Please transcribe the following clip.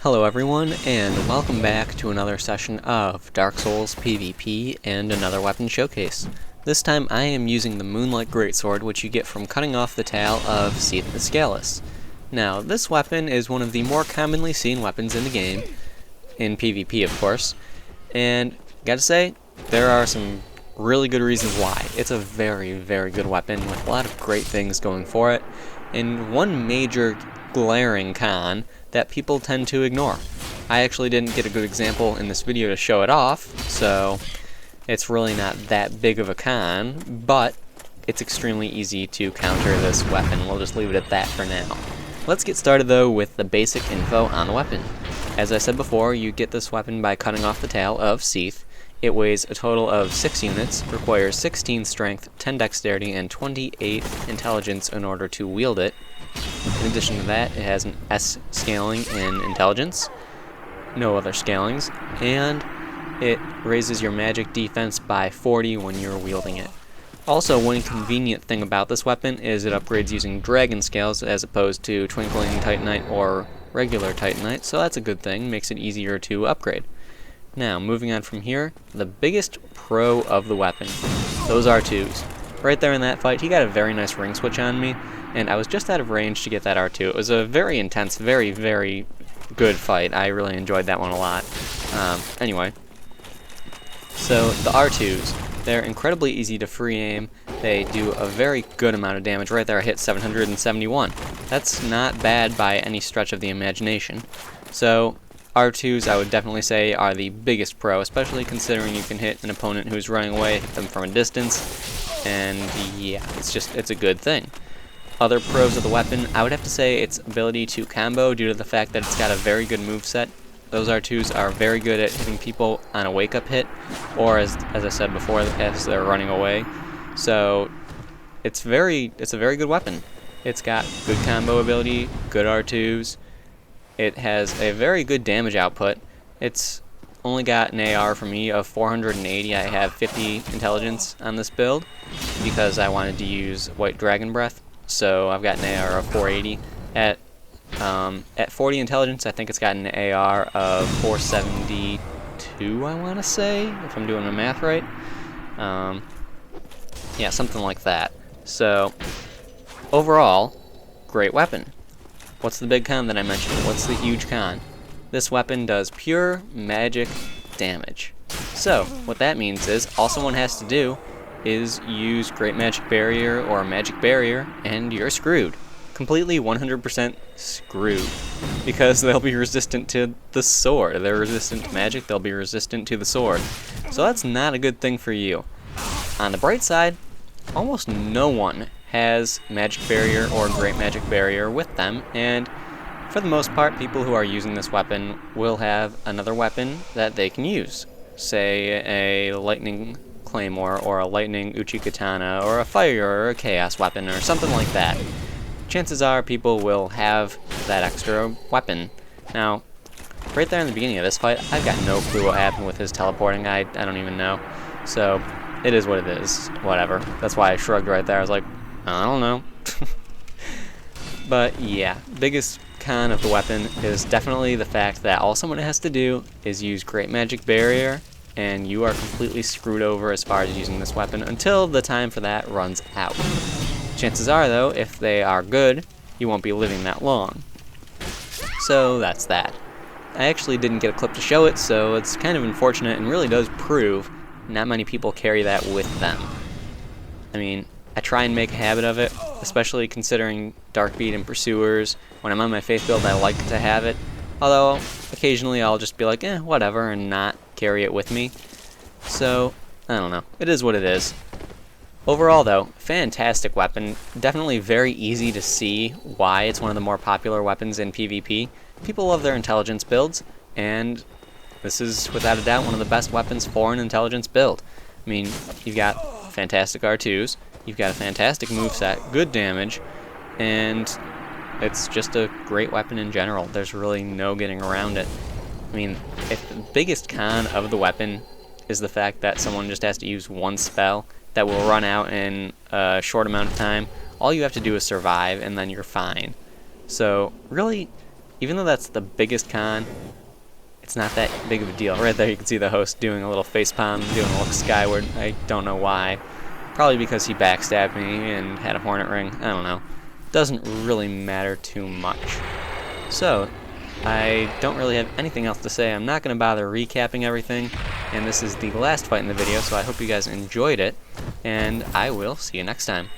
Hello everyone, and welcome back to another session of Dark Souls PvP and another weapon showcase. This time I am using the Moonlight Greatsword, which you get from cutting off the tail of Seath the Scaleless. Now, this weapon is one of the more commonly seen weapons in the game, in PvP of course, and gotta say, there are some really good reasons why. It's a very, very good weapon with a lot of great things going for it, and one major glaring con that people tend to ignore. I actually didn't get a good example in this video to show it off, so it's really not that big of a con, but it's extremely easy to counter this weapon. We'll just leave it at that for now. Let's get started though with the basic info on the weapon. As I said before, you get this weapon by cutting off the tail of Seath. It weighs a total of 6 units, requires 16 strength, 10 dexterity, and 28 intelligence in order to wield it. In addition to that, it has an S scaling in intelligence, no other scalings, and it raises your magic defense by 40 when you're wielding it. Also, one convenient thing about this weapon is it upgrades using dragon scales as opposed to twinkling titanite or regular titanite, so that's a good thing, makes it easier to upgrade. Now, moving on from here, the biggest pro of the weapon, those R2s. Right there in that fight, he got a very nice ring switch on me, and I was just out of range to get that R2. It was a very intense, very, very good fight. I really enjoyed that one a lot. Anyway, so the R2s, they're incredibly easy to free aim. They do a very good amount of damage. Right there, I hit 771. That's not bad by any stretch of the imagination. So R2s, I would definitely say, are the biggest pro, especially considering you can hit an opponent who's running away, hit them from a distance, and yeah, it's a good thing. Other pros of the weapon, I would have to say its ability to combo due to the fact that it's got a very good moveset. Those R2s are very good at hitting people on a wake-up hit, or as I said before, as they're running away. So it's a very good weapon. It's got good combo ability, good R2s. It has a very good damage output. It's only got an AR for me of 480. I have 50 intelligence on this build because I wanted to use White Dragon Breath. So I've got an AR of 480. At 40 intelligence, I think it's got an AR of 472, I want to say, if I'm doing the math right. Yeah, something like that. So overall, great weapon. What's the big con that I mentioned? What's the huge con? This weapon does pure magic damage. So what that means is all someone has to do is use Great Magic Barrier or Magic Barrier, and you're screwed. Completely 100% screwed. Because they'll be resistant to the sword. They're resistant to magic, they'll be resistant to the sword. So that's not a good thing for you. On the bright side, almost no one has Magic Barrier or Great Magic Barrier with them, and for the most part, people who are using this weapon will have another weapon that they can use. Say a Lightning Claymore, or a Lightning Uchi Katana, or a Fire or a Chaos weapon, or something like that. Chances are people will have that extra weapon. Now, right there in the beginning of this fight, I've got no clue what happened with his teleporting. I don't even know. So, it is what it is. Whatever. That's why I shrugged right there. I was like, I don't know. But yeah, biggest con of the weapon is definitely the fact that all someone has to do is use Great Magic Barrier, and you are completely screwed over as far as using this weapon until the time for that runs out. Chances are, though, if they are good, you won't be living that long. So that's that. I actually didn't get a clip to show it, so it's kind of unfortunate and really does prove not many people carry that with them. I mean, I try and make a habit of it, especially considering Darkbeat and Pursuers. When I'm on my faith build, I like to have it, although occasionally I'll just be like, whatever, and not carry it with me. So, I don't know. It is what it is. Overall, though, fantastic weapon. Definitely very easy to see why it's one of the more popular weapons in PvP. People love their intelligence builds, and this is, without a doubt, one of the best weapons for an intelligence build. I mean, you've got fantastic R2s, you've got a fantastic moveset, good damage, and it's just a great weapon in general. There's really no getting around it. I mean, if the biggest con of the weapon is the fact that someone just has to use one spell that will run out in a short amount of time, all you have to do is survive, and then you're fine. So, really, even though that's the biggest con, it's not that big of a deal. Right there you can see the host doing a little facepalm, doing a look skyward. I don't know why. Probably because he backstabbed me and had a hornet ring. I don't know. Doesn't really matter too much. So, I don't really have anything else to say. I'm not going to bother recapping everything. And this is the last fight in the video, so I hope you guys enjoyed it. And I will see you next time.